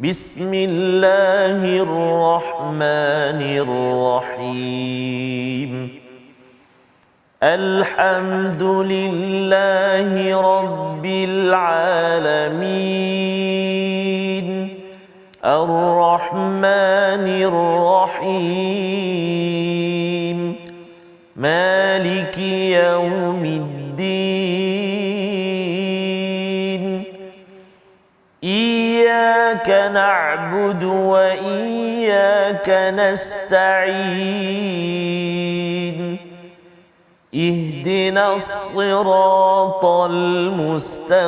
Bismillahirrahmanirrahim. Alhamdulillahi Rabbil Alamin. Ar-Rahmanir Rahim. Maliki Yawmiddin. Iyyaka na'budu wa iyyaka nasta'in. اهدنا الصراط المستقيم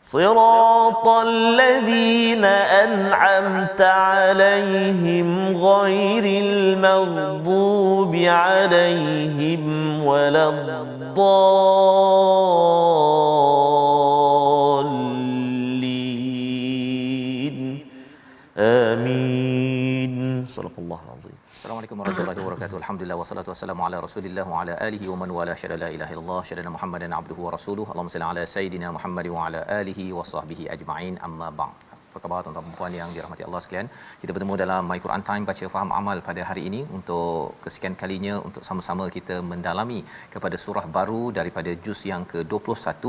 صراط الذين أنعمت عليهم غير المغضوب عليهم ولا الضالين آمين. صدق الله العظيم. Assalamualaikum warahmatullahi wabarakatuh. Alhamdulillah wassalatu wassalamu ala Rasulillah wa ala alihi wa man wala syada la ilaha illallah syada Muhammadan abduhu wa rasuluhu. Allahumma salli ala sayidina Muhammad wa ala alihi wa sahbihi ajma'in. Amma ba'd. Apa khabar tuan-tuan dan puan yang dirahmati Allah sekalian? Kita bertemu dalam My Quran Time baca faham amal pada hari ini untuk kesekian kalinya untuk sama-sama kita mendalami kepada surah baru daripada juz yang ke-21,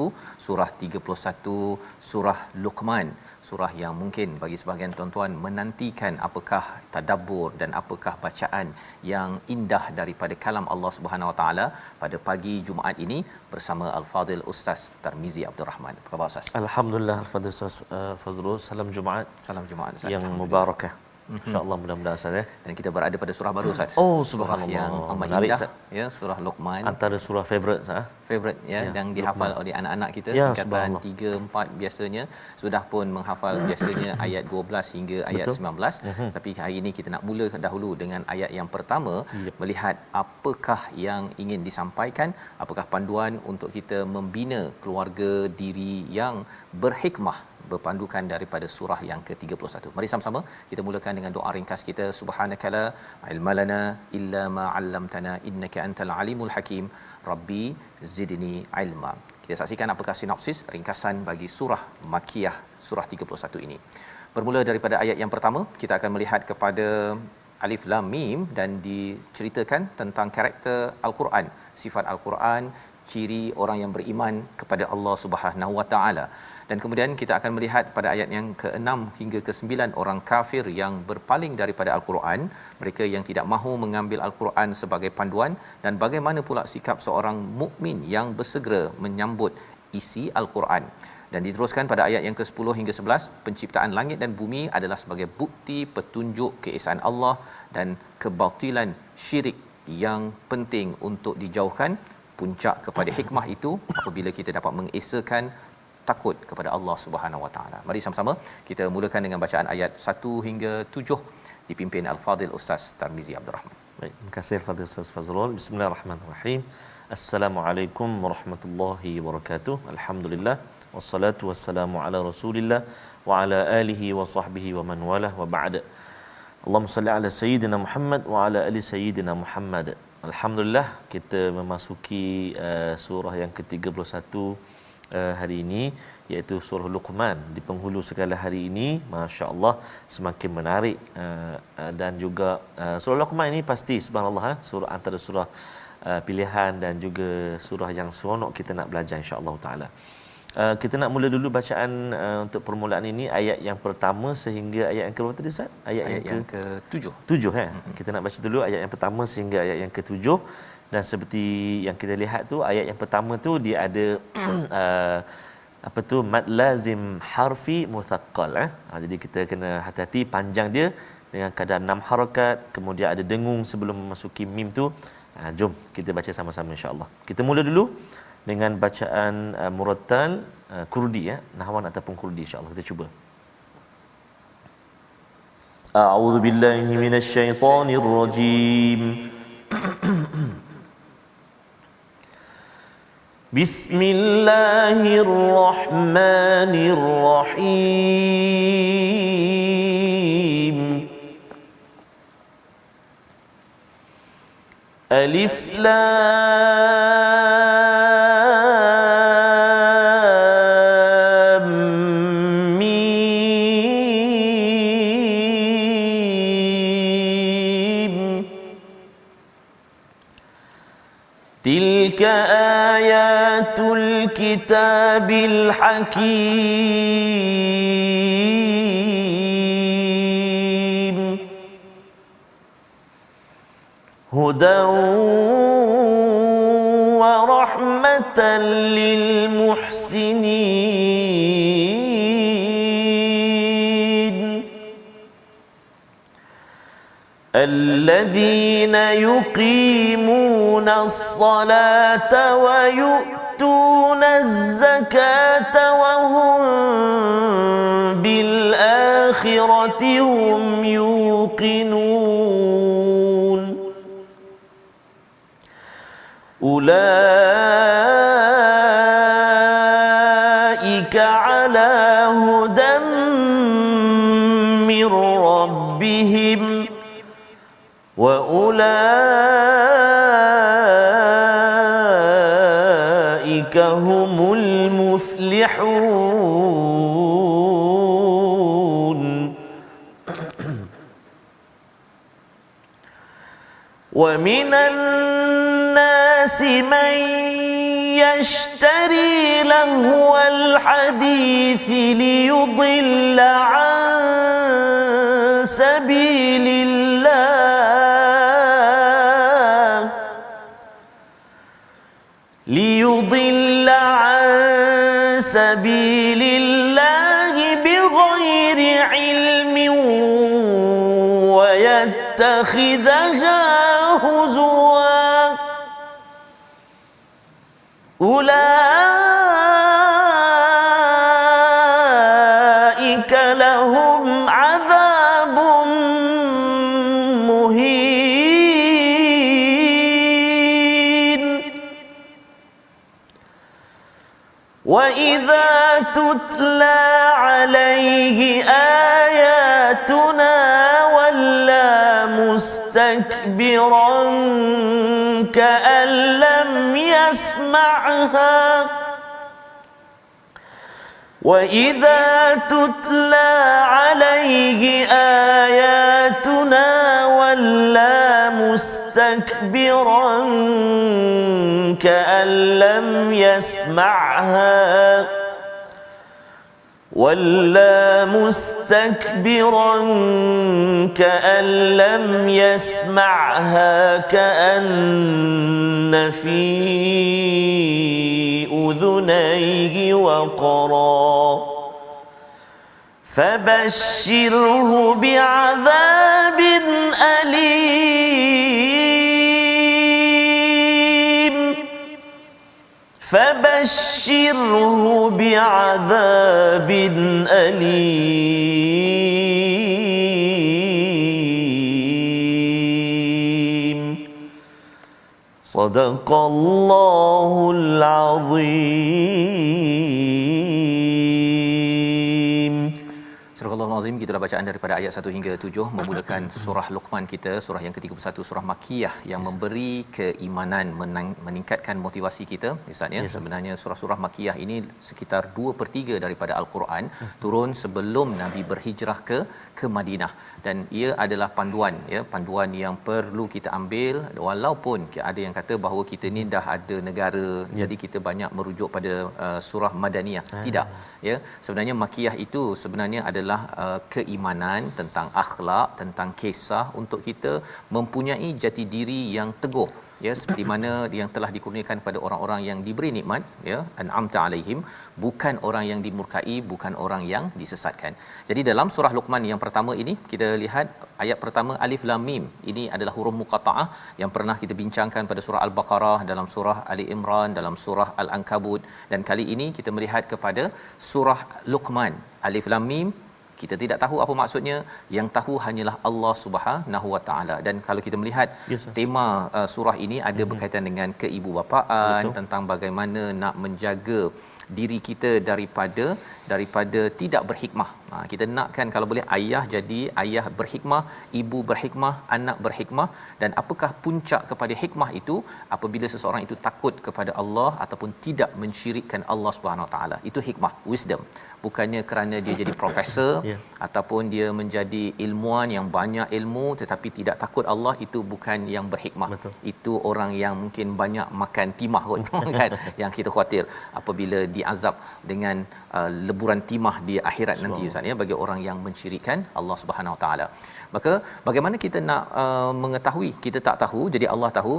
surah 31, surah Luqman. Surah yang mungkin bagi sebahagian tuan-tuan menantikan apakah tadabbur dan apakah bacaan yang indah daripada kalam Allah Subhanahu Wa Taala pada pagi Jumaat ini bersama Al-Fadil Ustaz Tarmizi Abdul Rahman. Apa khabar Ustaz? Alhamdulillah Al-Fadil Ustaz Fazrul. Salam Jumaat Ustaz. Yang mubarakah. InsyaAllah mudah-mudahan Ustaz. Dan kita berada pada surah baru Ustaz. Oh subhanallah. Yang amat menarik, indah Ustaz. Ya, surah Luqman. Antara surah favorite Ustaz. Favorite ya, yang dihafal oleh anak-anak kita tingkatan 3 4 biasanya sudah pun menghafal biasanya ayat 12 hingga ayat 19. Tapi hari ini kita nak mula dahulu dengan ayat yang pertama, melihat apakah yang ingin disampaikan, apakah panduan untuk kita membina keluarga diri yang berhikmah, berpandukan daripada surah yang ke-31. Mari sama-sama kita mulakan dengan doa ringkas kita. Subhanakala ilmalana illa ma 'allamtana innaka antal alimul hakim. Rabbi zidni ilma. Kita saksikan apakah sinopsis ringkasan bagi surah Makkiyah surah 31 ini. Bermula daripada ayat yang pertama, kita akan melihat kepada Alif Lam Mim dan diceritakan tentang karakter Al-Quran, sifat Al-Quran, ciri orang yang beriman kepada Allah Subhanahu Wa Taala. Dan kemudian kita akan melihat pada ayat yang ke-6 hingga ke-9 orang kafir yang berpaling daripada Al-Quran, mereka yang tidak mahu mengambil Al-Quran sebagai panduan, dan bagaimana pula sikap seorang mukmin yang bersegera menyambut isi Al-Quran. Dan diteruskan pada ayat yang ke-10 hingga 11, penciptaan langit dan bumi adalah sebagai bukti petunjuk keesaan Allah dan kebatilan syirik yang penting untuk dijauhkan. Puncak kepada hikmah itu apabila kita dapat mengesakan takut kepada Allah Subhanahu Wa Taala. Mari sama-sama kita mulakan dengan bacaan ayat 1 hingga 7 dipimpin Al-Fadil Ustaz Tarmizi Abdul Rahman. Baik, terima kasih Al-Fadil Ustaz Fazrul. Bismillahirrahmanirrahim. Assalamualaikum warahmatullahi wabarakatuh. Alhamdulillah wassalatu wassalamu ala Rasulillah wa ala alihi wa sahbihi wa man walah wa ba'd. Allahumma salli ala sayyidina Muhammad wa ala ali sayyidina Muhammad. Alhamdulillah kita memasuki surah yang ke-31 hari ini, iaitu surah Luqman. Di penghulu segala hari ini, masya-Allah, semakin menarik, dan juga surah Luqman ini pasti subhanallah surah antara surah pilihan dan juga surah yang seronok kita nak belajar insya-Allah taala. Kita nak mula dulu bacaan untuk permulaan ini ayat yang pertama sehingga ayat yang berapa tadi Ustaz? Ayat yang ke-7. 7 Kita nak baca dulu ayat yang pertama sehingga ayat yang ke-7. Dan seperti yang kita lihat tu, ayat yang pertama tu dia ada apa tu, mad lazim harfi muthaqqal. Jadi kita kena hati-hati panjang dia dengan kadar 6 harakat, kemudian ada dengung sebelum memasuki mim tu. Jom kita baca sama-sama insya-Allah. Kita mula dulu dengan bacaan murattal kurdi, nahwan ataupun kurdi, insya-Allah kita cuba. A'udzu billahi minasyaitonir rajim. Bismillahirrahmanirrahim. Alif Lam تلك آيات الكتاب الحكيم هدى ورحمة للمحسنين الذين يقيمون الصلاة ويؤتون الزكاة وهم بالآخرة هم يوقنون أولئك على هدى من ربهم وأولئك هم المفلحون ومن الناس من يشتري لهو الحديث ليضل عن سبيل الله بغير علم ويتخذها هزوا أولئك لهم عذاب مهين وإذا تتلى عليه آياتنا ولى مستكبرا كأن لم يسمعها وإذا تتلى عليه آياتنا ولى مستكبرا كأن لم يسمعها وَلَّى مُسْتَكْبِرًا كَأَن لَّمْ يَسْمَعْهَا كَأَنَّ فِي أُذُنَيْهِ وَقْرًا فَبَشِّرْهُ بِعَذَابٍ أَلِيمٍ فَبَشِّرْهُ بِعَذَابٍ أَلِيمٍ صدق الله العظيم. Surah Al-Azim, gitulah bacaan daripada ayat 1 hingga 7 memulakan surah Luqman kita, surah yang ke-31, surah Makkiyah yang memberi keimanan, meningkatkan motivasi kita. Ustaz ya, sebenarnya surah-surah Makkiyah ini sekitar 2/3 daripada Al-Quran turun sebelum Nabi berhijrah ke Madinah, dan ia adalah panduan ya, panduan yang perlu kita ambil walaupun ada yang kata bahawa kita ni dah ada negara, jadi kita banyak merujuk pada surah Madaniyah. Tidak ya, sebenarnya Makkiyah itu sebenarnya adalah keimanan, tentang akhlak, tentang kisah untuk kita mempunyai jati diri yang teguh ya, seperti mana yang telah dikurniakan kepada orang-orang yang diberi nikmat ya, an'amta alaihim, bukan orang yang dimurkai, bukan orang yang disesatkan. Jadi dalam surah Luqman yang pertama ini kita lihat ayat pertama alif lam mim, ini adalah huruf muqatta'ah yang pernah kita bincangkan pada surah Al-Baqarah, dalam surah Ali Imran, dalam surah Al-Ankabut, dan kali ini kita melihat kepada surah Luqman alif lam mim. Kita tidak tahu apa maksudnya, yang tahu hanyalah Allah Subhanahu Wa Taala. Dan kalau kita melihat tema surah ini ada berkaitan dengan keibubapaan, tentang bagaimana nak menjaga diri kita daripada daripada tidak berhikmah. Kita nakkan kalau boleh ayah jadi ayah berhikmah, ibu berhikmah, anak berhikmah. Dan apakah puncak kepada hikmah itu? Apabila seseorang itu takut kepada Allah ataupun tidak mensyirikkan Allah Subhanahu Wa Taala. Itu hikmah, wisdom. Bukannya kerana dia jadi profesor ataupun dia menjadi ilmuwan yang banyak ilmu tetapi tidak takut Allah, itu bukan yang berhikmah. Betul. Itu orang yang mungkin banyak makan timah kot kan, yang kita khawatir apabila diazab dengan leburan timah di akhirat nanti Ustaz ya, bagi orang yang mensyirikkan Allah Subhanahu Wa Taala. Maka bagaimana kita nak mengetahui? Kita tak tahu, jadi Allah tahu.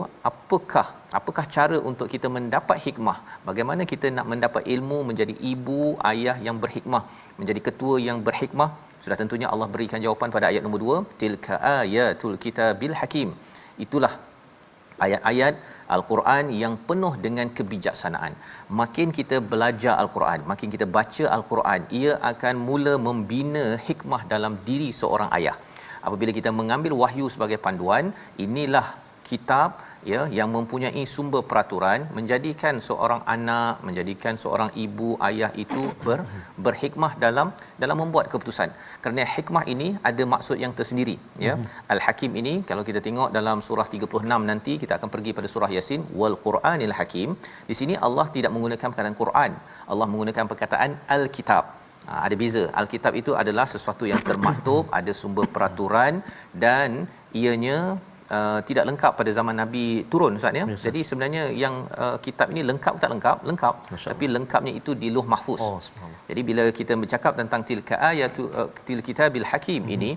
Apakah cara untuk kita mendapat hikmah? Bagaimana kita nak mendapat ilmu, menjadi ibu, ayah yang berhikmah, menjadi ketua yang berhikmah? Sudah tentunya Allah berikan jawapan pada ayat nombor 2, tilka ayatul kitabil hakim. Itulah ayat-ayat Al-Quran yang penuh dengan kebijaksanaan. Makin kita belajar Al-Quran, makin kita baca Al-Quran, ia akan mula membina hikmah dalam diri seorang ayah. Apabila kita mengambil wahyu sebagai panduan, inilah kitab ya yang mempunyai sumber peraturan, menjadikan seorang anak, menjadikan seorang ibu, ayah itu berhikmah dalam membuat keputusan. Kerana hikmah ini ada maksud yang tersendiri ya. Al-Hakim ini kalau kita tengok dalam surah 36 nanti, kita akan pergi pada surah Yasin, wal Quranil Hakim. Di sini Allah tidak menggunakan perkataan Quran. Allah menggunakan perkataan Al-Kitab. Ada beza. Al-Kitab itu adalah sesuatu yang termaktub, ada sumber peraturan dan ianya tidak lengkap pada zaman Nabi turun Ustaz ya. Jadi sebenarnya yang kitab ini lengkap tak lengkap? Lengkap. Tapi lengkapnya itu di Lauh Mahfuz. Jadi bila kita bercakap tentang tilka ayatul kitabil hakim ini,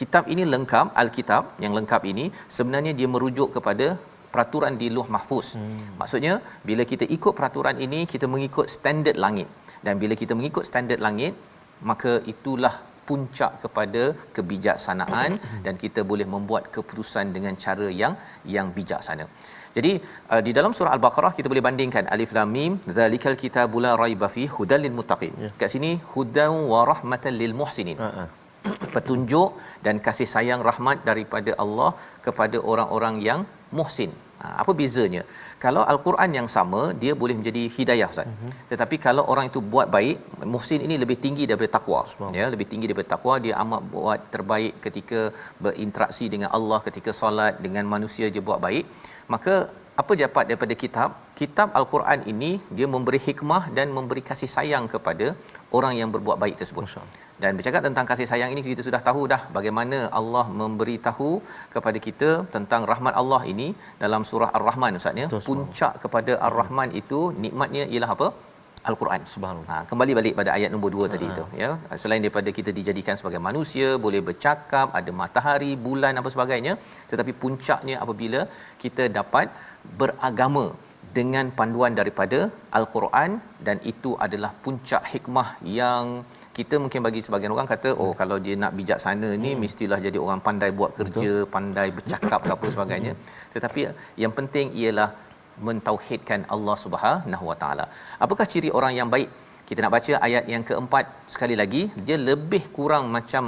kitab ini lengkap, Al-Kitab yang lengkap ini sebenarnya dia merujuk kepada peraturan di Lauh Mahfuz. Maksudnya bila kita ikut peraturan ini, kita mengikut standard langit. Dan bila kita mengikut standard langit, maka itulah puncak kepada kebijaksanaan dan kita boleh membuat keputusan dengan cara yang bijaksana. Jadi di dalam surah Al-Baqarah kita boleh bandingkan alif lam mim zalikal kitabul la raiba fi hudal lil muttaqin. Kat sini hudan wa rahmatan lil muhsinin. Petunjuk dan kasih sayang rahmat daripada Allah kepada orang-orang yang muhsin. Apa bezanya? Kalau Al-Quran yang sama, dia boleh menjadi hidayah Ustaz. Tetapi kalau orang itu buat baik, muhsin ini lebih tinggi daripada takwa. Ya, lebih tinggi daripada takwa, dia amat buat terbaik ketika berinteraksi dengan Allah, ketika solat dengan manusia dia buat baik. Maka apa dapat daripada kitab Al-Quran ini, dia memberi hikmah dan memberi kasih sayang kepada orang yang berbuat baik tersebut. Dan bercakap tentang kasih sayang ini, kita sudah tahu dah bagaimana Allah memberitahu kepada kita tentang rahmat Allah ini dalam surah Ar-Rahman Ustaz ya. Puncak kepada Ar-Rahman itu nikmatnya ialah apa? Al-Quran. Subhanallah. Kembali balik pada ayat nombor 2 tadi itu ya. Selain daripada kita dijadikan sebagai manusia, boleh bercakap, ada matahari, bulan apa sebagainya, tetapi puncaknya apabila kita dapat beragama dengan panduan daripada Al-Quran, dan itu adalah puncak hikmah yang kita mungkin bagi sebagian orang kata, oh kalau dia nak bijaksana ni mestilah jadi orang pandai buat kerja, pandai bercakap ke apa sebagainya. Tetapi yang penting ialah mentauhidkan Allah Subhanahu Wa Taala. Apakah ciri orang yang baik? Kita nak baca ayat yang keempat sekali lagi. Dia lebih kurang macam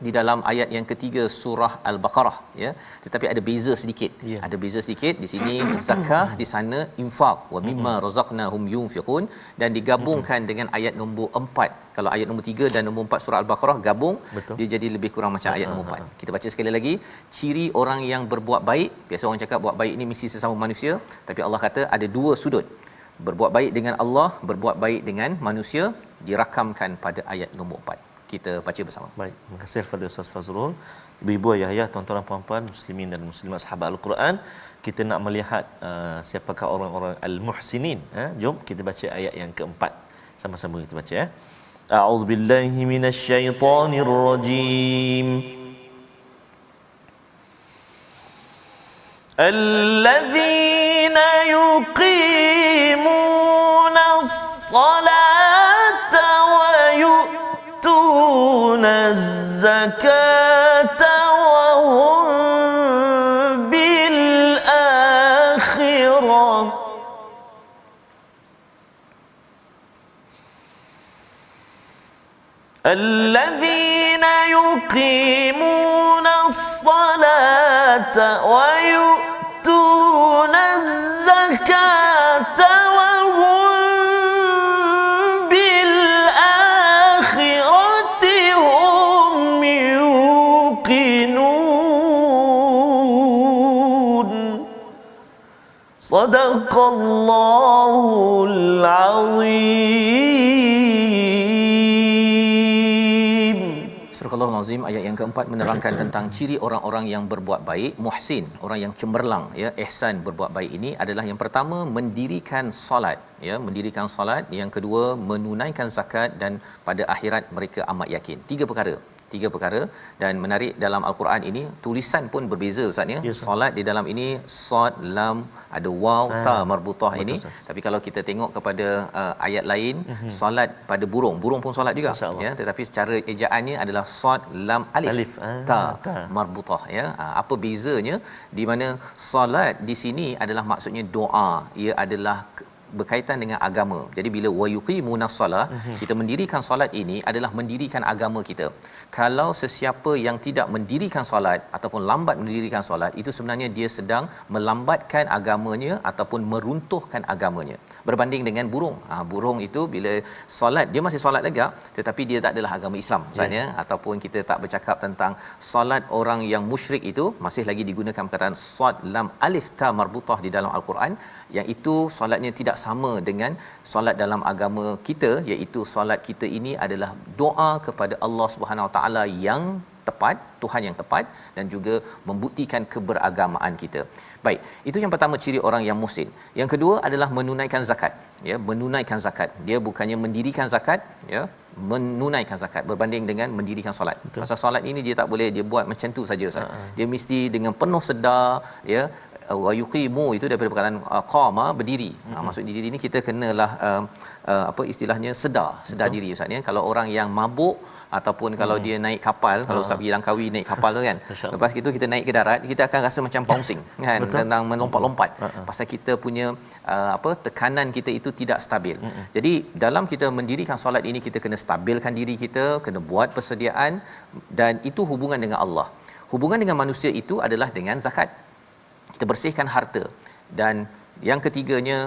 di dalam ayat yang ketiga surah Al-Baqarah ya, tetapi ada beza sedikit. Ada beza sedikit. Di sini zakah, di sana infak, wa mimma razaqnahum yunfiqun, dan digabungkan dengan ayat nombor 4. Kalau ayat nombor 3 dan nombor 4 surah Al-Baqarah gabung, dia jadi lebih kurang macam ayat nombor 4. Kita baca sekali lagi. Ciri orang yang berbuat baik, biasa orang cakap buat baik ni mesti sesama manusia, tapi Allah kata ada dua sudut. Berbuat baik dengan Allah, berbuat baik dengan manusia, dirakamkan pada ayat nombor 4. Kita baca bersama. Baik, terima kasih kepada Ustaz Fazrul. Ibu-ibu, ayah-ayah, tuan-tuan dan puan-puan, muslimin dan muslimat sahabat Al-Quran, kita nak melihat siapakah orang-orang al-muhsinin. Jom kita baca ayat yang keempat. Sama-sama kita baca ya. A'udzubillahi minasyaitonir rajim. Alladzina yuqimuna as-salata wa yu'tuna az-zakata wa hum bil akhirah الذين يقيمون الصلاة ويؤتون الزكاة وهم بالآخرة Sadaqallahul azim. Surah Al-Azim ayat yang keempat menerangkan tentang ciri orang-orang yang berbuat baik, muhsin, orang yang cemerlang, ya, ihsan berbuat baik ini adalah yang pertama mendirikan solat, ya, mendirikan solat, yang kedua menunaikan zakat, dan pada akhirat mereka amat yakin. Tiga perkara, dan menarik dalam al-Quran ini tulisan pun berbeza Ustaz, ya. Yes, solat di dalam ini sad, lam, ada waw, ta marbutah ini. Ustaz. Tapi kalau kita tengok kepada ayat lain, solat pada burung pun solat juga, ya, tetapi secara ejaannya adalah sad, lam, alif, ta marbutah, ya. Apa bezanya? Di mana solat di sini adalah maksudnya doa, ia adalah berkaitan dengan agama. Jadi bila wa yuqimunas solah, kita mendirikan solat ini adalah mendirikan agama kita. Kalau sesiapa yang tidak mendirikan solat ataupun lambat mendirikan solat, itu sebenarnya dia sedang melambatkan agamanya ataupun meruntuhkan agamanya. Berbanding dengan burung. Burung itu bila solat, dia masih solat lega, tetapi dia tak adalah agama Islam sebenarnya, ataupun kita tak bercakap tentang solat orang yang musyrik, itu masih lagi digunakan perkataan sad, lam, alif, ta marbutah di dalam al-Quran, yang itu solatnya tidak sama dengan solat dalam agama kita, iaitu solat kita ini adalah doa kepada Allah Subhanahu Wa Taala yang tepat, Tuhan yang tepat, dan juga membuktikan keberagamaan kita. Baik, itu yang pertama, ciri orang yang muhsin. Yang kedua adalah menunaikan zakat, ya, menunaikan zakat. Dia bukannya mendirikan zakat, ya, menunaikan zakat, berbanding dengan mendirikan solat. Betul. Pasal solat ini dia tak boleh dia buat macam tu saja Ustaz. Dia mesti dengan penuh sedar, ya. Wa yuqimu itu daripada perkataan qama, berdiri. Maksud diri ini kita kenalah apa istilahnya, sedar diri Ustaz, ya. Kalau orang yang mabuk ataupun kalau dia naik kapal, kalau Ustaz pergi Langkawi naik kapal tu kan, lepas itu kita naik ke darat, kita akan rasa macam bouncing kan, tentang melompat-lompat, pasal kita punya tekanan kita itu tidak stabil. Jadi dalam kita mendirikan solat ini, kita kena stabilkan diri kita, kena buat persediaan, dan itu hubungan dengan Allah. Hubungan dengan manusia itu adalah dengan zakat, kita bersihkan harta, dan yang ketiganya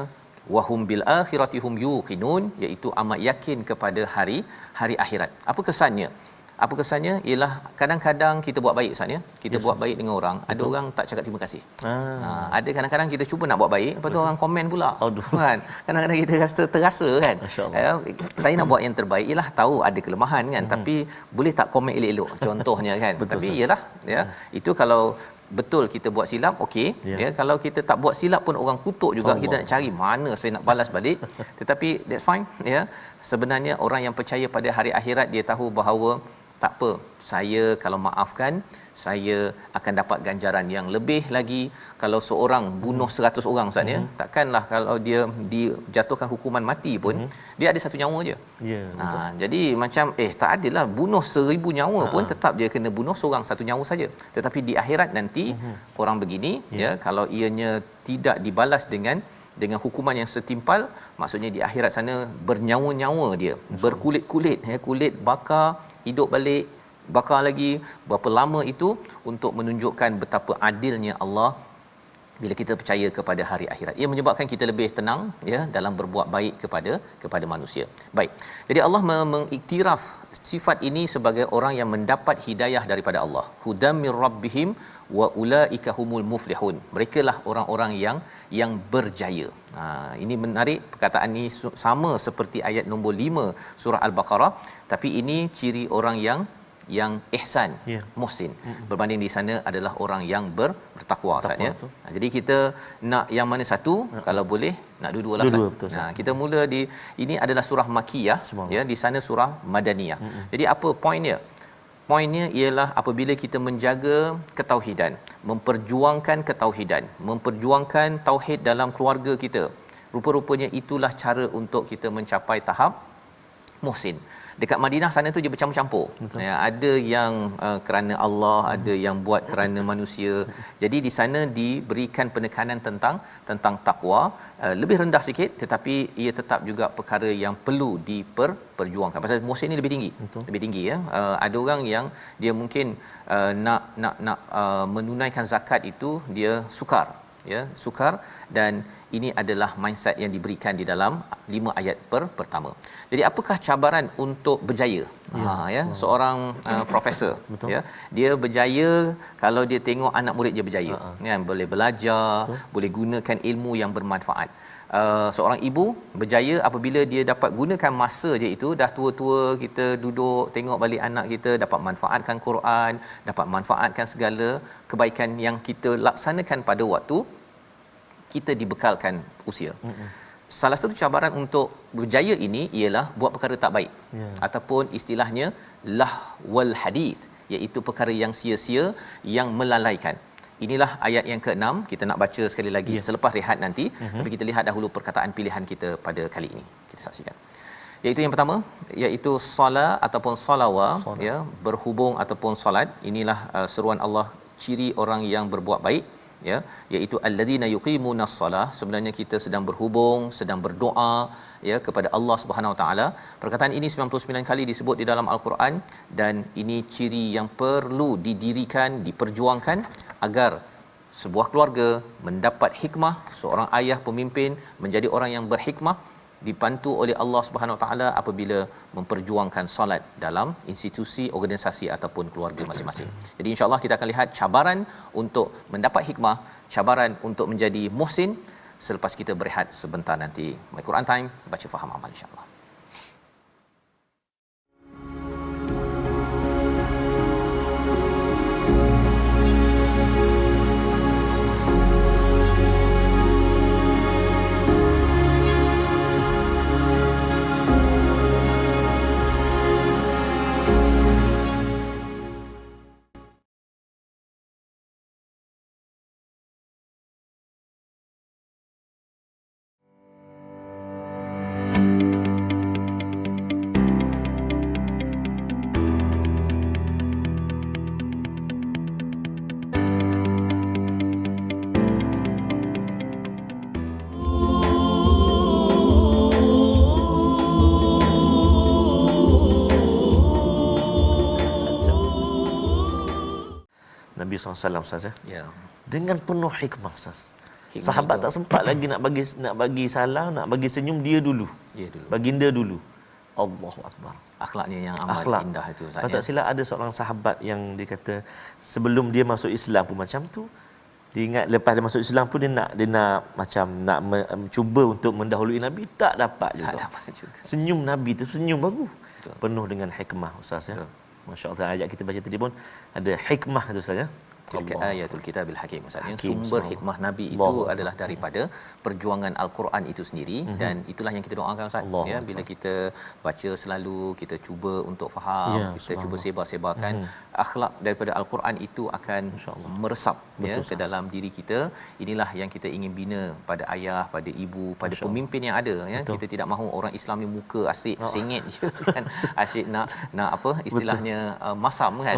wahum bil akhirati hum yuqinun, iaitu amat yakin kepada hari akhirat. Apa kesannya? Ialah kadang-kadang kita buat baik Ustaz, ya. Kita buat baik dengan orang, ada orang tak cakap terima kasih. Ada kadang-kadang kita cuba nak buat baik, lepas tu orang komen pula. Kan? Kadang-kadang kita terasa kan. Saya nak buat yang terbaik, ialah tahu ada kelemahan kan, tapi boleh tak komen elok-elok contohnya kan. Tapi ialah, ya, itu kalau betul kita buat silap, okey, ya. Kalau kita tak buat silap pun orang kutuk juga, kita nak cari mana saya nak balas balik. Tetapi that's fine, ya. Sebenarnya orang yang percaya pada hari akhirat, dia tahu bahawa tak apa, saya kalau maafkan, saya akan dapat ganjaran yang lebih lagi. Kalau seorang bunuh 100 orang Ustaz, ya, takkanlah kalau dia dijatuhkan hukuman mati pun dia ada 1 nyawa je. Jadi macam tak adalah bunuh 1000 nyawa pun tetap dia kena bunuh seorang 1 nyawa saja. Tetapi di akhirat nanti orang begini, ya, kalau ianya tidak dibalas dengan hukuman yang setimpal, maksudnya di akhirat sana bernyawa-nyawa dia, berkulit-kulit, ya, kulit bakar, hidup balik, bakar lagi, berapa lama itu untuk menunjukkan betapa adilnya Allah bila kita percaya kepada hari akhirat. Ia menyebabkan kita lebih tenang, ya, dalam berbuat baik kepada manusia. Baik. Jadi Allah mengiktiraf sifat ini sebagai orang yang mendapat hidayah daripada Allah. Hudam mir rabbihim wa ulaika humul muflihun. Merekalah orang-orang yang berjaya. Ini menarik, perkataan ini sama seperti ayat nombor 5 surah Al-Baqarah, tapi ini ciri orang yang ihsan, muhsin. Berbanding di sana adalah orang yang bertakwa Ustaz, ya. Jadi kita nak yang mana satu? Kalau boleh nak dua-dualah Ustaz. Kita mula di ini adalah surah Makkiyah, ya, di sana surah Madaniyah. Jadi apa poinnya? Poinnya ialah apabila kita menjaga ketauhidan, memperjuangkan ketauhidan, memperjuangkan tauhid dalam keluarga kita, rupa-rupanya itulah cara untuk kita mencapai tahap muhsin. Dekat Madinah sana tu dia bercampur-campur. Ya, ada yang kerana Allah, ada yang buat kerana manusia. Jadi di sana diberikan penekanan tentang takwa, lebih rendah sikit, tetapi ia tetap juga perkara yang perlu diperjuangkan. Pasal muhsin ni lebih tinggi. Lebih tinggi, ya. Ada orang yang dia mungkin nak menunaikan zakat itu dia sukar, ya, sukar, dan ini adalah mindset yang diberikan di dalam 5 ayat pertama. Jadi apakah cabaran untuk berjaya? Seorang profesor, ya, dia berjaya kalau dia tengok anak murid dia berjaya, kan, boleh belajar, boleh gunakan ilmu yang bermanfaat. Seorang ibu berjaya apabila dia dapat gunakan masa je itu, dah tua-tua kita duduk tengok balik anak kita, dapat manfaatkan Quran, dapat manfaatkan segala kebaikan yang kita laksanakan pada waktu kita dibekalkan usia. Salah satu cabaran untuk berjaya ini ialah buat perkara tak baik, ataupun istilahnya lahwal hadis, iaitu perkara yang sia-sia, yang melalaikan. Inilah ayat yang ke-6, kita nak baca sekali lagi selepas rehat nanti. Tapi kita lihat dahulu perkataan pilihan kita pada kali ini. Kita saksikan. Iaitu yang pertama, iaitu solat ataupun solawah, ya, berhubung ataupun solat. Inilah seruan Allah, ciri orang yang berbuat baik, ya, iaitu alladzina yuqimunas solah. Sebenarnya kita sedang berhubung, sedang berdoa, ya, kepada Allah Subhanahu Wa Taala. Perkataan ini 99 kali disebut di dalam Al-Quran, dan ini ciri yang perlu didirikan, diperjuangkan agar sebuah keluarga mendapat hikmah, seorang ayah pemimpin menjadi orang yang berhikmah, dibantu oleh Allah Subhanahu Wa Taala apabila memperjuangkan solat dalam institusi, organisasi ataupun keluarga masing-masing. Jadi insya-Allah kita akan lihat cabaran untuk mendapat hikmah, cabaran untuk menjadi muhsin selepas kita berehat sebentar nanti. My Quran Time, baca faham amal insya-Allah. Nabi SAW, Ustaz, ya, dengan penuh hikmah, Ustaz. Sahabat tak sempat lagi nak bagi salam, nak bagi senyum, dia dulu. Baginda dulu. Allahu Akbar. Akhlaknya yang amat indah itu, Ustaz. Tak silap ada seorang sahabat yang dia kata sebelum dia masuk Islam pun macam tu. Dia ingat lepas dia masuk Islam pun dia nak macam nak cuba untuk mendahului Nabi, tak dapat juga. Senyum Nabi tu senyum bagus. Betul. Penuh dengan hikmah, Ustaz, ya. Masya-Allah, ayat kita baca tadi pun ada hikmah tu, Ustaz, ya. Ayatul Kitabil Hakim, maksudnya sumber hikmah Nabi itu adalah daripada perjuangan Al-Quran itu sendiri. Dan itulah yang kita doakan, Ustaz, ya, bila kita baca selalu kita cuba untuk faham, kita cuba sebar-sebarkan akhlak daripada Al-Quran itu akan meresap, ya, ke dalam diri kita. Inilah yang kita ingin bina pada ayah, pada ibu, pada pemimpin yang ada, ya. Kita tidak mahu orang Islam ni muka asyik sengit je kan, asyik nak apa istilahnya masam kan,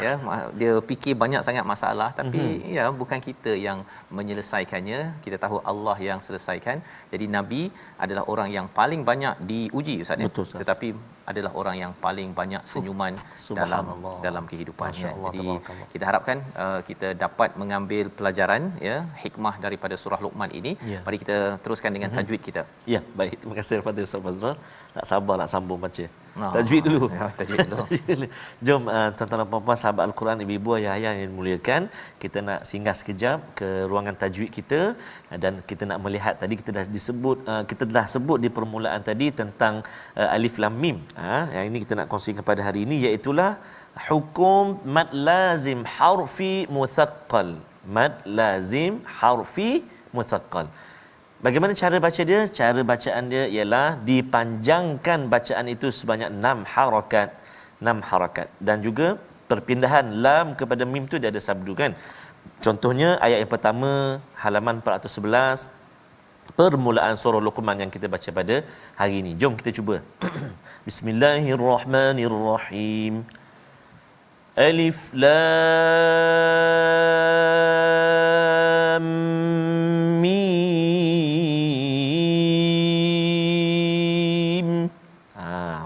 ya, dia fikir banyak sangat masalah, tapi ya bukan kita yang menyelesaikannya, kita tahu Allah yang selesaikan. Jadi Nabi adalah orang yang paling banyak diuji, Ustaz, ya. Tetapi adalah orang yang paling banyak senyuman dalam kehidupannya. Jadi kita harapkan kita dapat mengambil pelajaran, ya, hikmah daripada surah Luqman ini. Mari kita teruskan dengan tajwid kita. Ya, baik, terima kasih kepada Ustaz Fazrul. Tak sabar nak sambung baca. Tajwid dulu. Tajwid dulu. Jom tuan-tuan dan puan-puan sahabat Al-Quran, ibu-ibu, ayah-ayah yang dimuliakan, kita nak singgah sekejap ke ruangan tajwid kita, dan kita nak melihat tadi kita dah sebut di permulaan tadi tentang alif lam mim. Yang ini kita nak kongsikan pada hari ini, iaitu hukum mad lazim harfi muthaqqal. Mad lazim harfi muthaqqal. Bagaimana cara baca dia? Cara bacaan dia ialah dipanjangkan bacaan itu sebanyak 6 harakat. 6 harakat. Dan juga perpindahan lam kepada mim tu dia ada sabdu, kan. Contohnya ayat yang pertama halaman 411, permulaan surah Luqman yang kita baca pada hari ini. Jom kita cuba. Bismillahirrahmanirrahim. Alif lam mim.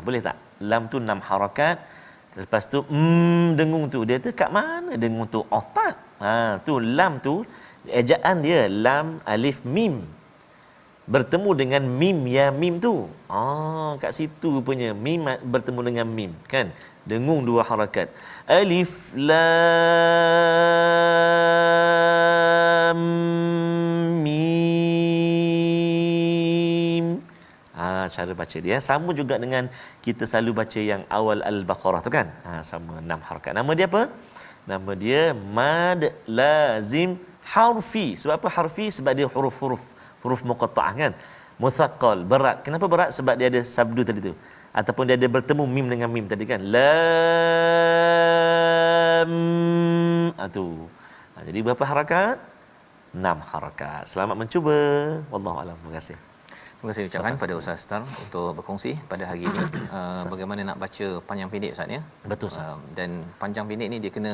Boleh tak? Lam tu 6 harakat. Lepas tu dengung tu dia tu kat mana dengung tu? Oh, tak. Tu lam tu ejaan dia lam alif mim bertemu dengan mim ya mim tu. Kat situ punya mim bertemu dengan mim kan. Dengung dua harakat. Alif lam mim. Cara baca dia sama juga dengan kita selalu baca yang awal Al-Baqarah tu kan. Sama 6 harakat. Nama dia apa? Nama dia mad lazim harfi. Sebab apa harfi? Sebab dia huruf muqatta'ah kan. Muthaqqal, berat. Kenapa berat? Sebab dia ada sabdu tadi tu. Ataupun dia ada bertemu mim dengan mim tadi kan. Lam. Tu. Jadi berapa harakat? 6 harakat. Selamat mencuba. Wallahu a'lam. Terima kasih. Terima kasih ucapkan pada Ustaz Star untuk berkongsi pada hari ini bagaimana nak baca panjang pendek Ustaz ya. Betul Ustaz. Dan panjang pendek ni dia kena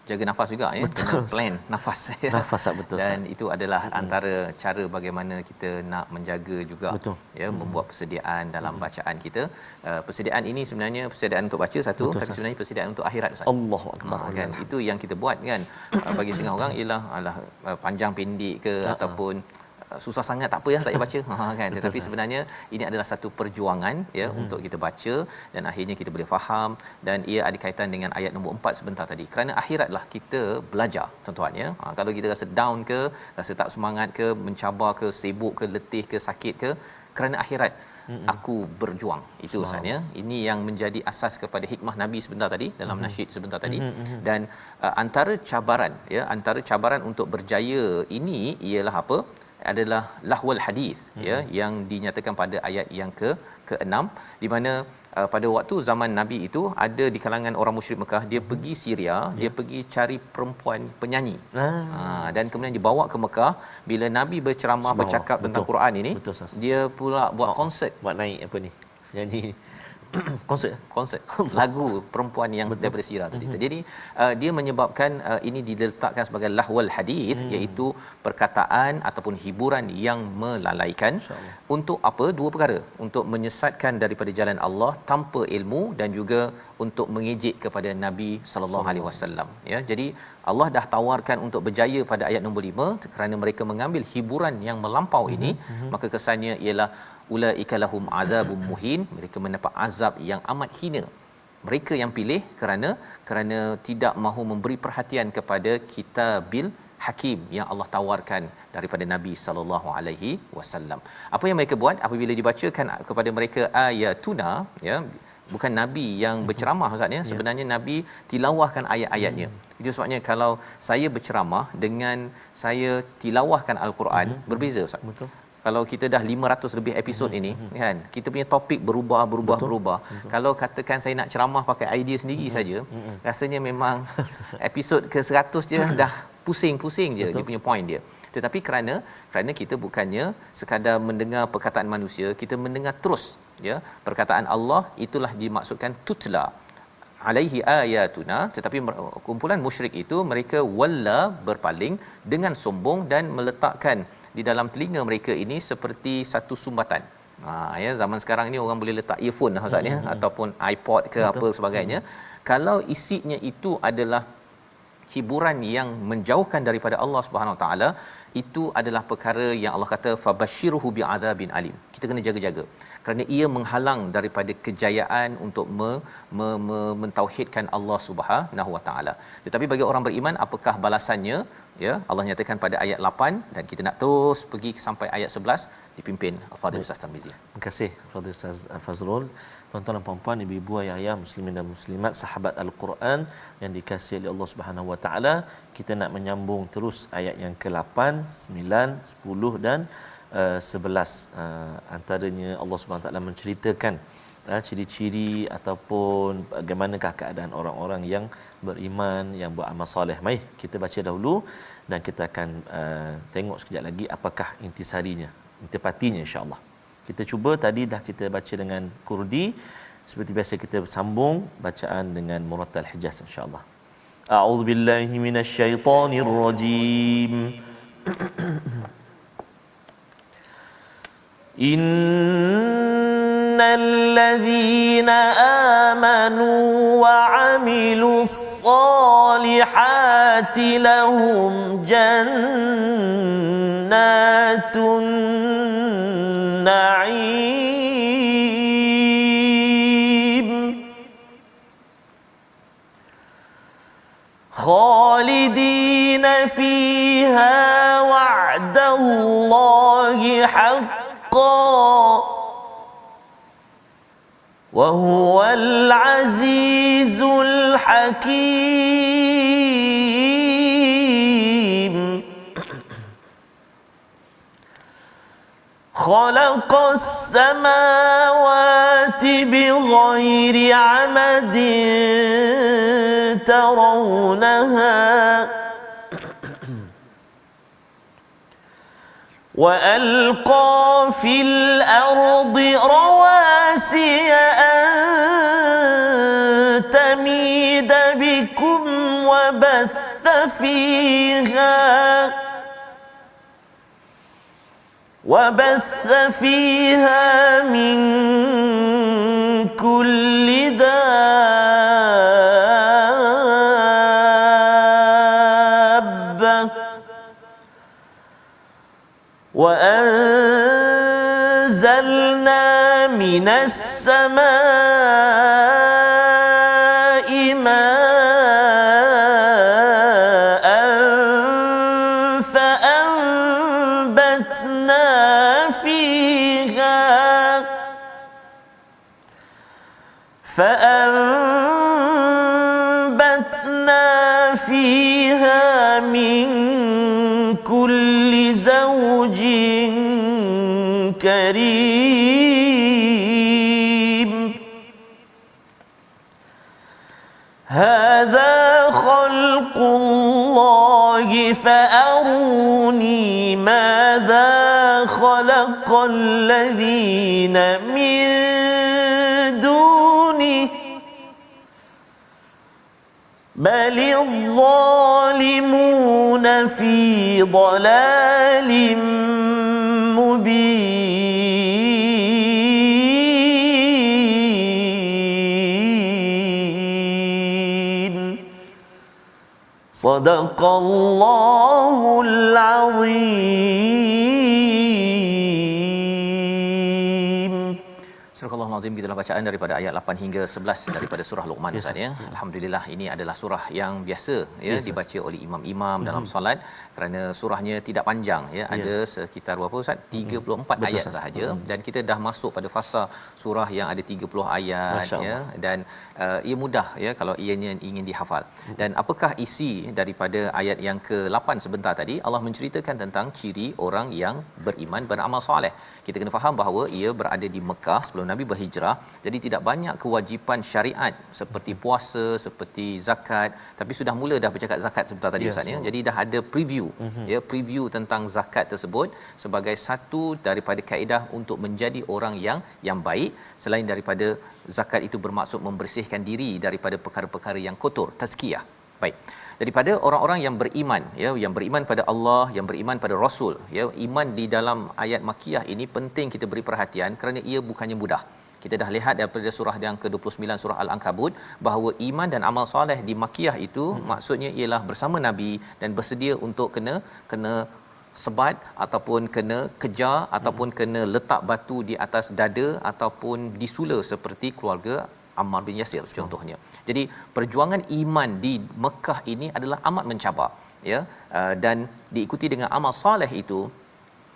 jaga nafas juga ya. Kena plan nafas ya. Nafas betul Ustaz. Dan itu adalah antara cara bagaimana kita nak menjaga juga betul. Ya, membuat persediaan dalam bacaan kita. Persediaan ini sebenarnya persediaan untuk baca satu, betul, tapi sebenarnya persediaan untuk akhirat Ustaz. Allahu akbar. Kan itu yang kita buat kan. Bagi setengah orang ialah panjang pendek ke ataupun susah sangat tak apa ya tak payah baca kan, tetapi sebenarnya ini adalah satu perjuangan ya untuk kita baca dan akhirnya kita boleh faham, dan ia ada kaitan dengan ayat nombor 4 sebentar tadi. Kerana akhiratlah kita belajar tuan-tuan ya. Kalau kita rasa down ke, rasa tak semangat ke, mencabar ke, sibuk ke, letih ke, sakit ke, kerana akhirat aku berjuang. Itu sebenarnya ini yang menjadi asas kepada hikmah Nabi sebentar tadi dalam nasyid sebentar tadi. Dan antara cabaran ya, antara cabaran untuk berjaya ini ialah apa? Adalah lahwal hadis ya, yang dinyatakan pada ayat yang ke-6, di mana pada waktu zaman Nabi itu ada di kalangan orang musyrik Mekah, dia pergi Syria, dia pergi cari perempuan penyanyi. Dan kemudian dibawa ke Mekah. Bila Nabi berceramah bercakap tentang Quran ini, dia pula buat konsert, buat naik apa ni? Nyanyi konsert lagu perempuan yang daripada Syria tadi. Jadi dia menyebabkan ini diletakkan sebagai lahwal hadis, iaitu perkataan ataupun hiburan yang melalaikan. Untuk apa? Dua perkara, untuk menyesatkan daripada jalan Allah tanpa ilmu, dan juga untuk mengejek kepada Nabi sallallahu alaihi wasallam ya. Jadi Allah dah tawarkan untuk berjaya pada ayat nombor 5, kerana mereka mengambil hiburan yang melampau ini, maka kesannya ialah ulaika lahum azabun muhin, mereka mendapat azab yang amat hina. Mereka yang pilih kerana tidak mahu memberi perhatian kepada kitabil hakim yang Allah tawarkan daripada Nabi sallallahu alaihi wasallam. Apa yang mereka buat apabila dibacakan kepada mereka ayatuna ya, bukan Nabi yang berceramah Ustaz ya, sebenarnya Nabi tilawahkan ayat-ayatnya. Itu sebabnya kalau saya berceramah dengan saya tilawahkan al-Quran berbeza Ustaz. Betul. Kalau kita dah 500 lebih episod ini kan, kita punya topik berubah. Kalau katakan saya nak ceramah pakai idea sendiri saja, rasanya memang episod ke-100 je dah pusing-pusing je dia punya point dia. Tetapi kerana kita bukannya sekadar mendengar perkataan manusia, kita mendengar terus ya perkataan Allah, itulah dimaksudkan tutla alaihi ayatuna. Tetapi kumpulan musyrik itu mereka walla, berpaling dengan sombong dan meletakkan di dalam telinga mereka ini seperti satu sumbatan. Ya, zaman sekarang ni orang boleh letak earphone Ustaz ya, ataupun iPod ke apa sebagainya. Kalau isinya itu adalah hiburan yang menjauhkan daripada Allah Subhanahu Wa Taala, itu adalah perkara yang Allah kata fabashshirhu bi'adzabin alim. Kita kena jaga-jaga kerana ia menghalang daripada kejayaan untuk mentauhidkan Allah Subhanahu Wa Taala. Tetapi bagi orang beriman, apakah balasannya? Ya, Allah nyatakan pada ayat 8, dan kita nak terus pergi sampai ayat 11 dipimpin Fadil Ustaz Tarmizi. Terima kasih Fadil Ustaz Fazrul. Tuan-tuan dan puan-puan, ibu-ibu, ayah-ayah, muslimin dan muslimat, sahabat Al-Quran yang dikasihi oleh Allah Subhanahu Wa Taala, kita nak menyambung terus ayat yang ke-8, 9, 10 dan 11. Antaranya Allah Subhanahu Wa Taala menceritakan ciri-ciri ataupun bagaimanakah keadaan orang-orang yang beriman, yang beramal soleh. Mari kita baca dahulu dan kita akan tengok sekejap lagi apakah intipatinya insya-Allah. Kita cuba, tadi dah kita baca dengan Kurdi, seperti biasa kita sambung bacaan dengan Murattal Hijaz insya-Allah. A'udzubillahi minasyaitonirrajim. الذين آمنوا وعملوا الصالحات لهم جنات النعيم خالدين فيها وعد الله حقا وهو العزيز الحكيم خلق السماوات بغير عمد ترونها وألقى في الأرض رواسي أن تميد بكم وبث فيها من كل دابة وأنزلنا من السماء ماء فأنبتنا فيها من كل زوج كريم هذا خلق الله فأروني ماذا خلق الذين من دونه بل الظالمون في ضلال مبين صدق الله العظيم. Surah Al-Azim, gitulah bacaan daripada ayat 8 hingga 11 daripada surah Luqman, Ustaz ya. Alhamdulillah, ini adalah surah yang biasa ya dibaca oleh imam-imam dalam solat kerana surahnya tidak panjang ya. Ada sekitar berapa Ustaz? 34 ayat sahaja dan kita dah masuk pada fasa surah yang ada 30 ayat ya, dan ia mudah ya kalau ianya ingin dihafal. Dan apakah isi daripada ayat yang ke-8 sebentar tadi? Allah menceritakan tentang ciri orang yang beriman beramal soleh. Kita kena faham bahawa ia berada di Mekah sebelum Nabi berhijrah. Jadi tidak banyak kewajipan syariat seperti puasa, seperti zakat, tapi sudah mula dah bercakap zakat sebentar tadi Ustaz ya. Jadi dah ada preview ya, preview tentang zakat tersebut sebagai satu daripada kaedah untuk menjadi orang yang baik. Selain daripada zakat itu bermaksud membersihkan diri daripada perkara-perkara yang kotor, tazkiyah. Baik. Daripada orang-orang yang beriman ya, yang beriman pada Allah, yang beriman pada Rasul ya, iman di dalam ayat Makkiyah ini penting kita beri perhatian kerana ia bukannya mudah. Kita dah lihat daripada surah yang ke-29 surah Al-Ankabut bahawa iman dan amal soleh di Makkiyah itu maksudnya ialah bersama Nabi dan bersedia untuk kena sebat ataupun kena kejar ataupun kena letak batu di atas dada ataupun disula seperti keluarga Ammar bin Yasir contohnya. Jadi perjuangan iman di Mekah ini adalah amat mencabar ya, dan diikuti dengan amal soleh itu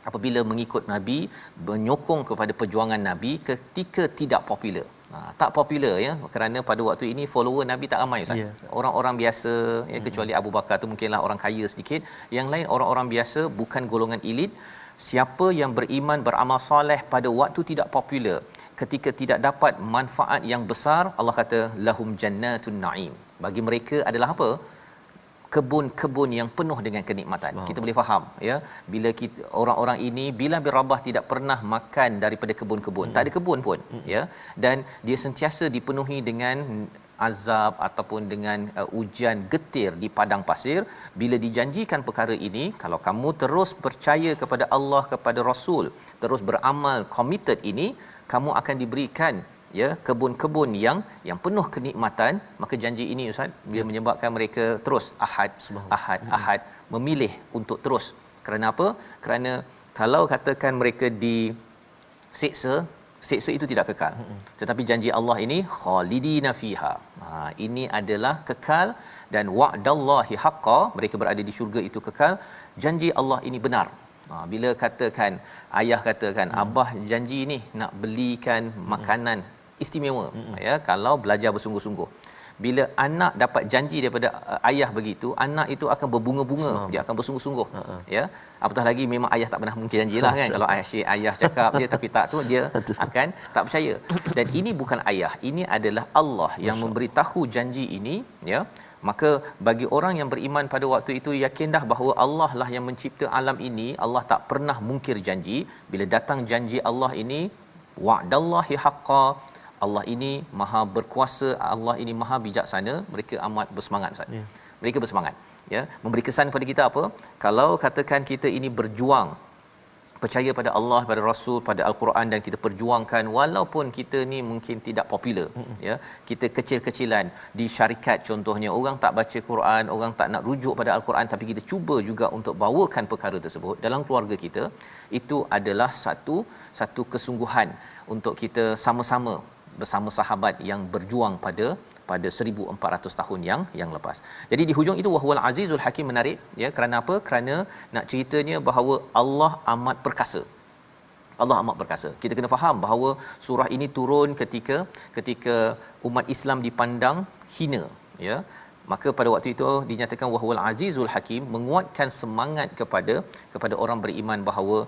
apabila mengikut Nabi, menyokong kepada perjuangan Nabi ketika tidak popular. Tak popular ya, kerana pada waktu ini follower Nabi tak ramai Ustaz. Orang-orang biasa ya, kecuali Abu Bakar tu mungkinlah orang kaya sedikit, yang lain orang-orang biasa, bukan golongan elit. Siapa yang beriman beramal soleh pada waktu tidak popular, ketika tidak dapat manfaat yang besar, Allah kata lahum jannatun naim. Bagi mereka adalah apa? Kebun-kebun yang penuh dengan kenikmatan. Kita boleh faham ya, bila kita, orang-orang ini Bilal bin Rabah tidak pernah makan daripada kebun-kebun. Tak ada kebun pun ya, dan dia sentiasa dipenuhi dengan azab ataupun dengan ujian getir di padang pasir, bila dijanjikan perkara ini, kalau kamu terus percaya kepada Allah, kepada Rasul, terus beramal committed ini, kamu akan diberikan ya kebun-kebun yang penuh kenikmatan. Maka janji ini Ustaz dia menyebabkan mereka terus ahad memilih untuk terus. Kerana apa? Kerana kalau katakan mereka disiksa itu tidak kekal. Tetapi janji Allah ini khalidina fiha. Ini adalah kekal, dan wa'dallahi haqqan, mereka berada di syurga itu kekal. Janji Allah ini benar. Bila katakan ayah katakan abah janji ni nak belikan makanan istimewa ya kalau belajar bersungguh-sungguh. Bila anak dapat janji daripada ayah begitu, anak itu akan berbunga-bunga, dia akan bersungguh-sungguh ya. Apatah lagi memang ayah tak pernah mungkin janjilah kan. Kalau ayah cakap dia tapi tak tu, dia akan tak percaya. Dan ini bukan ayah, ini adalah Allah yang memberitahu janji ini ya. Maka bagi orang yang beriman pada waktu itu, yakinlah bahawa Allah lah yang mencipta alam ini. Allah tak pernah mungkir janji. Bila datang janji Allah ini, wa'dallahi haqqan, Allah ini maha berkuasa, Allah ini maha bijaksana, mereka amat bersemangat Ustaz. Mereka bersemangat ya. Memberi kesan kepada kita apa? Kalau katakan kita ini berjuang percaya pada Allah, pada Rasul, pada Al-Quran, dan kita perjuangkan walaupun kita ni mungkin tidak popular ya, kita kecil-kecilan di syarikat contohnya, orang tak baca Quran, orang tak nak rujuk pada Al-Quran, tapi kita cuba juga untuk bawakan perkara tersebut dalam keluarga kita. Itu adalah satu kesungguhan untuk kita sama-sama bersama sahabat yang berjuang pada 1400 tahun yang lepas. Jadi di hujung itu wahwal azizul hakim menarik ya. Kerana apa? Kerana nak ceritanya bahawa Allah amat perkasa. Allah amat perkasa. Kita kena faham bahawa surah ini turun ketika umat Islam dipandang hina ya. Maka pada waktu itu dinyatakan wahwal azizul hakim, menguatkan semangat kepada orang beriman bahawa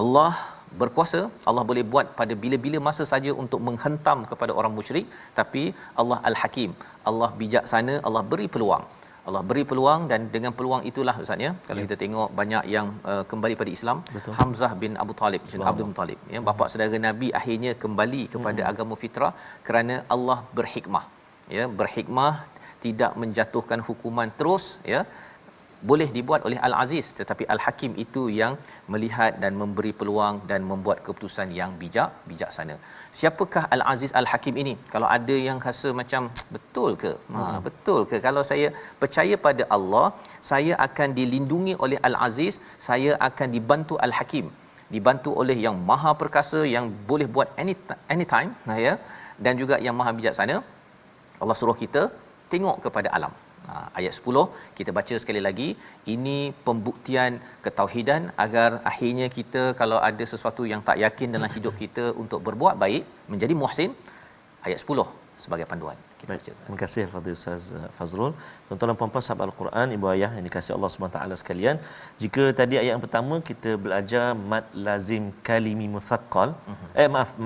Allah berkuasa, Allah boleh buat pada bila-bila masa saja untuk menghentam kepada orang musyrik. Tapi Allah Al-Hakim, Allah bijaksana, Allah beri peluang. Allah beri peluang, dan dengan peluang itulah Ustaz ya, kalau kita tengok banyak yang kembali pada Islam. Betul. Hamzah bin Abu Talib, Abdul Muttalib ya, bapa saudara Nabi akhirnya kembali kepada agama fitrah kerana Allah berhikmah ya, berhikmah tidak menjatuhkan hukuman terus ya. Boleh dibuat oleh Al-Aziz, tetapi Al-Hakim itu yang melihat dan memberi peluang dan membuat keputusan yang bijaksana. Siapakah Al-Aziz Al-Hakim ini? Kalau ada yang rasa macam betul ke? Betul ke kalau saya percaya pada Allah, saya akan dilindungi oleh Al-Aziz, saya akan dibantu Al-Hakim, dibantu oleh yang maha perkasa, yang boleh buat anytime ya, dan juga yang maha bijaksana. Allah suruh kita tengok kepada alam. Ayat 10 kita baca sekali lagi. Ini pembuktian ketauhidan agar akhirnya kita kalau ada sesuatu yang tak yakin dalam hidup kita untuk berbuat baik, menjadi muhsin. Ayat 10 sebagai panduan. Kita baca. Terima kasih kepada Ustaz Fazrul. Tuan-tuan dan puan-puan sahabat Al-Quran, ibu ayah yang dikasihi Allah Subhanahu taala sekalian, jika tadi ayat yang pertama kita belajar mad lazim kalimi muthaqqal,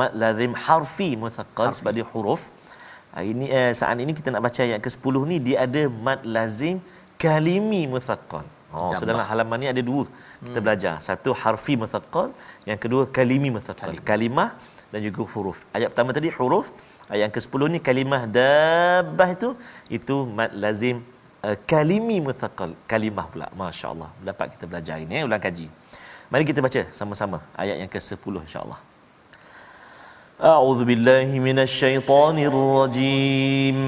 mad lazim harfi muthaqqal sebagai huruf. Ini saat ini kita nak baca ayat ke-10 ni, dia ada mad lazim kalimi muthaqqal. Saudara, halaman ni ada dua kita belajar. Satu harfi muthaqqal, yang kedua kalimi muthaqqal. Kalimah dan juga huruf. Ayat pertama tadi huruf, ayat yang ke-10 ni kalimah dabbah, itu mad lazim kalimi muthaqqal. Kalimah pula. Masya-Allah. Dapat kita belajar ini ulang kaji. Mari kita baca sama-sama ayat yang ke-10 insya-Allah. أعوذ بالله من الشيطان الرجيم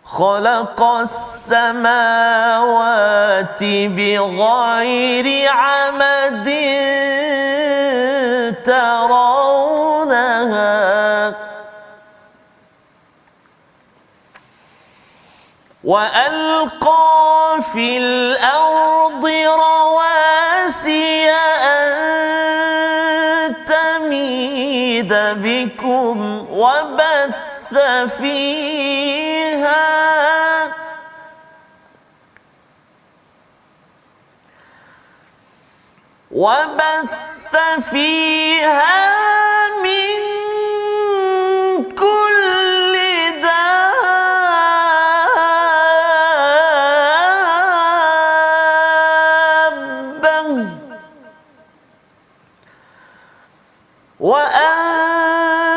خلق السماوات بغير عمد ترونها وألقى في الأرض رواسي بكم وبث فيها من كل دابة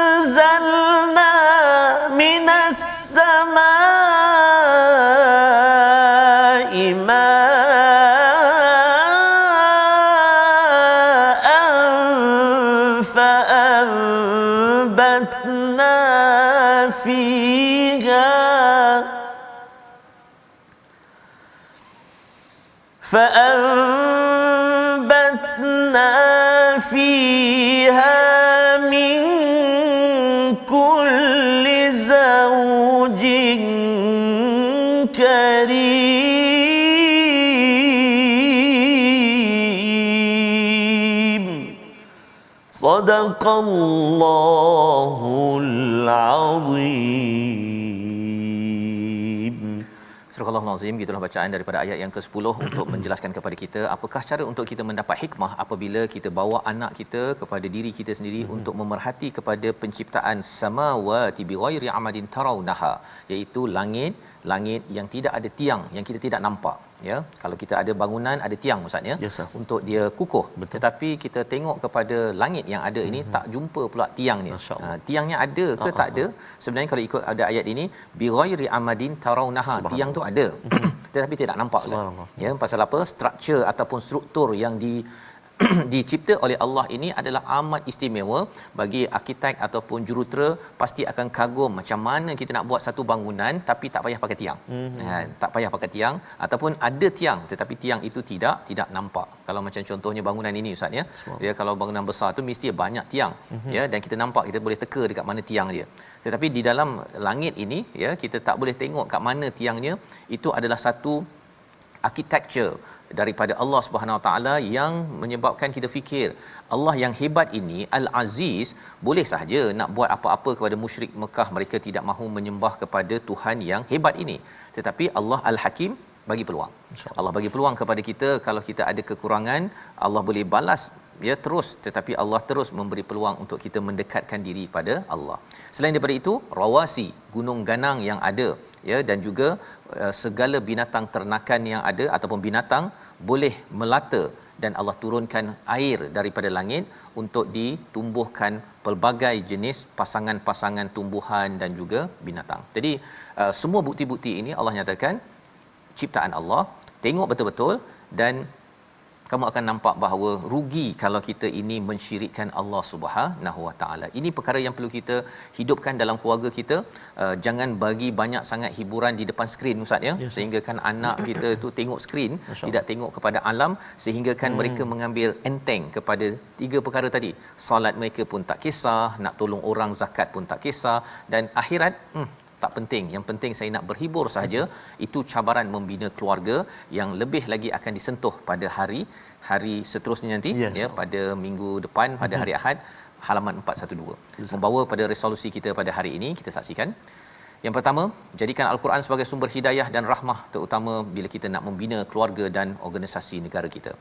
وأنزلنا فأنبتنا فيها من كل زوج كريم صدق الله العظيم. Surah Al-Azim, gitulah bacaan daripada ayat yang ke-10 untuk menjelaskan kepada kita apakah cara untuk kita mendapat hikmah apabila kita bawa anak kita kepada diri kita sendiri untuk memerhati kepada penciptaan samawati bighairi amadin tarawnaha, iaitu langit yang tidak ada tiang, yang kita tidak nampak. Ya, kalau kita ada bangunan ada tiang ustaz ya, yes, untuk dia kukuh. Betul. Tetapi kita tengok kepada langit yang ada ini tak jumpa pula tiangnya. Tiangnya ada ke tak ada? Sebenarnya kalau ikut ada ayat ini bighairi amadin tarawnaha, tiang tu ada tetapi tidak nampak ustaz. Ya, pasal apa? Struktur ataupun struktur yang dicipta oleh Allah ini adalah amat istimewa. Bagi arkitek ataupun jurutera pasti akan kagum macam mana kita nak buat satu bangunan tapi tak payah pakai tiang. Tak payah pakai tiang, ataupun ada tiang tetapi tiang itu tidak nampak. Kalau macam contohnya bangunan ini ustaz ya. Ya, kalau bangunan besar tu mesti banyak tiang. Ya, dan kita nampak, kita boleh teka dekat mana tiang dia. Tetapi di dalam langit ini ya, kita tak boleh tengok kat mana tiangnya. Itu adalah satu architecture daripada Allah Subhanahu Wa Taala yang menyebabkan kita fikir Allah yang hebat ini Al-Aziz boleh sahaja nak buat apa-apa kepada musyrik Mekah, mereka tidak mahu menyembah kepada Tuhan yang hebat ini. Tetapi Allah Al-Hakim bagi peluang. Allah bagi peluang kepada kita. Kalau kita ada kekurangan, Allah boleh balas ya terus, tetapi Allah terus memberi peluang untuk kita mendekatkan diri pada Allah. Selain daripada itu, rawasi, gunung ganang yang ada ya, dan juga segala binatang ternakan yang ada ataupun binatang boleh melata, dan Allah turunkan air daripada langit untuk ditumbuhkan pelbagai jenis pasangan-pasangan tumbuhan dan juga binatang. Jadi semua bukti-bukti ini Allah nyatakan ciptaan Allah. Tengok betul-betul dan kamu akan nampak bahawa rugi kalau kita ini mensyirikkan Allah Subhanahu Wa Taala. Ini perkara yang perlu kita hidupkan dalam keluarga kita. Jangan bagi banyak sangat hiburan di depan skrin ustaz ya, sehingga kan anak kita tu tengok skrin, tidak tengok kepada alam, sehingga kan mereka mengambil enteng kepada tiga perkara tadi. Solat mereka pun tak kisah, nak tolong orang zakat pun tak kisah, dan akhirat tak penting. Yang penting saya nak berhibur sahaja. Itu cabaran membina keluarga yang lebih lagi akan disentuh pada hari seterusnya nanti ya, pada minggu depan pada hari Ahad, halaman 412. Membawa pada resolusi kita pada hari ini, kita saksikan. Yang pertama, jadikan Al-Quran sebagai sumber hidayah dan rahmah, terutama bila kita nak membina keluarga dan organisasi negara kita.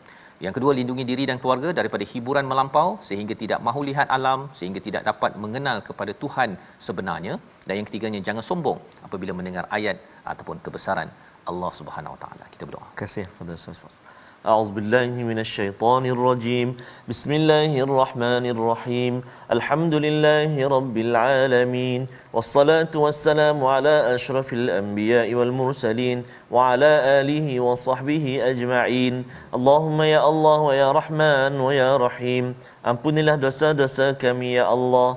Yang kedua, lindungi diri dan keluarga daripada hiburan melampau sehingga tidak mahu lihat alam, sehingga tidak dapat mengenal kepada Tuhan sebenarnya. Dan yang ketiganya, jangan sombong apabila mendengar ayat ataupun kebesaran Allah Subhanahu Wa Taala. Kita berdoa. Terima kasih kepada Ustaz. A'udzubillahi minasyaitonirrajim. Bismillahirrahmanirrahim. Alhamdulillahi rabbil alamin. Wassalatu wassalamu ala asyrafil anbiya'i wal mursalin wa ala alihi wa sahbihi ajma'in. Allahumma ya Allah wa ya Rahman wa ya Rahim. Ampunilah dosa-dosa kami ya Allah.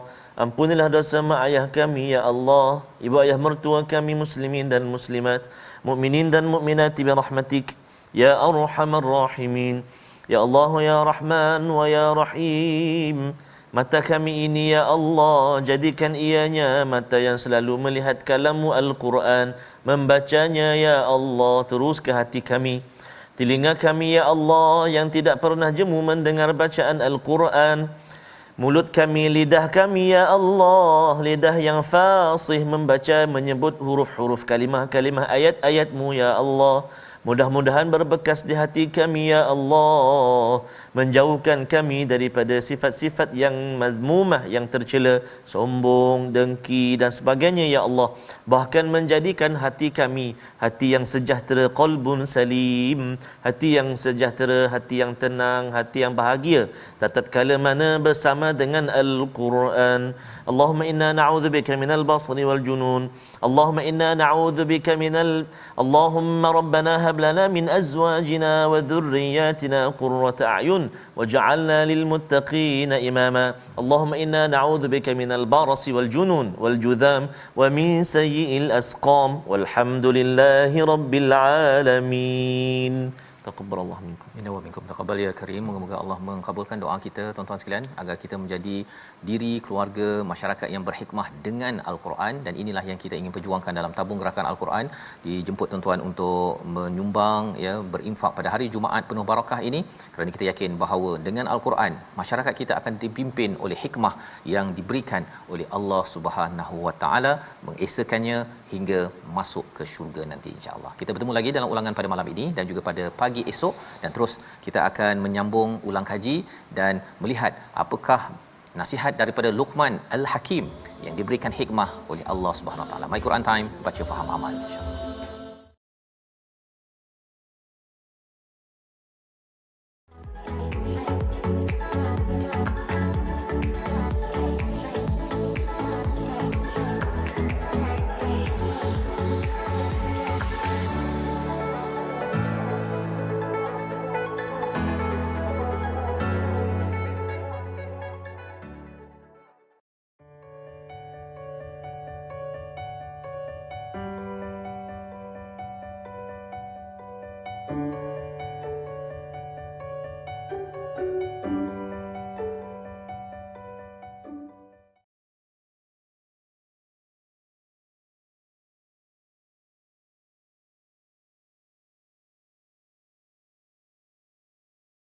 Ampunilah dosa mak ayah kami ya Allah, ibu ayah mertua kami muslimin dan muslimat, mukminin dan mukminat bi rahmatik ya arhamar rahimin. Ya Allah ya Rahman wa ya Rahim. Mata kami ini ya Allah, jadikan ianya mata yang selalu melihat kalam-Mu Al-Quran, membacanya ya Allah terus ke hati kami. Telinga kami ya Allah yang tidak pernah jemu mendengar bacaan Al-Quran. Mulut kami, lidah kami ya Allah, lidah yang fasih membaca, menyebut huruf-huruf kalimah-kalimah ayat-ayat-Mu ya Allah. Mudah-mudahan berbekas di hati kami ya Allah, menjauhkan kami daripada sifat-sifat yang mazmumah, yang tercela, sombong, dengki dan sebagainya ya Allah. Bahkan menjadikan hati kami hati yang sejahtera, qalbun salim, hati yang sejahtera, hati yang tenang, hati yang bahagia tatkala mana bersama dengan Al-Quran. Allahumma inna na'udzubika minal basri wal junun. Allahumma inna na'udzubika Allahumma rabbana hab هب لنا من أزواجنا وذرياتنا قرة أعين واجعلنا للمتقين إماما اللهم إنا نعوذ بك من البرص والجنون والجذام ومن سيء الأسقام والحمد لله رب العالمين. Taqabbalallahu minkum. Inna wa minkum taqabbal ya karim. Moga-moga Allah mengabulkan doa kita tuan-tuan sekalian agar kita menjadi diri, keluarga, masyarakat yang berhikmah dengan Al-Quran, dan inilah yang kita ingin perjuangkan dalam tabung gerakan Al-Quran. Dijemput tuan-tuan untuk menyumbang, ya, berinfak pada hari Jumaat penuh barakah ini, kerana kita yakin bahawa dengan Al-Quran masyarakat kita akan dipimpin oleh hikmah yang diberikan oleh Allah Subhanahu Wa Taala, mengesakannya hingga masuk ke syurga nanti, insya-Allah. Kita bertemu lagi dalam ulangan pada malam ini dan juga pada pagi esok, dan terus kita akan menyambung ulang kaji dan melihat apakah nasihat daripada Luqman Al-Hakim yang diberikan hikmah oleh Allah Subhanahu Wa Taala. My Quran Time, baca faham amal, insya-Allah.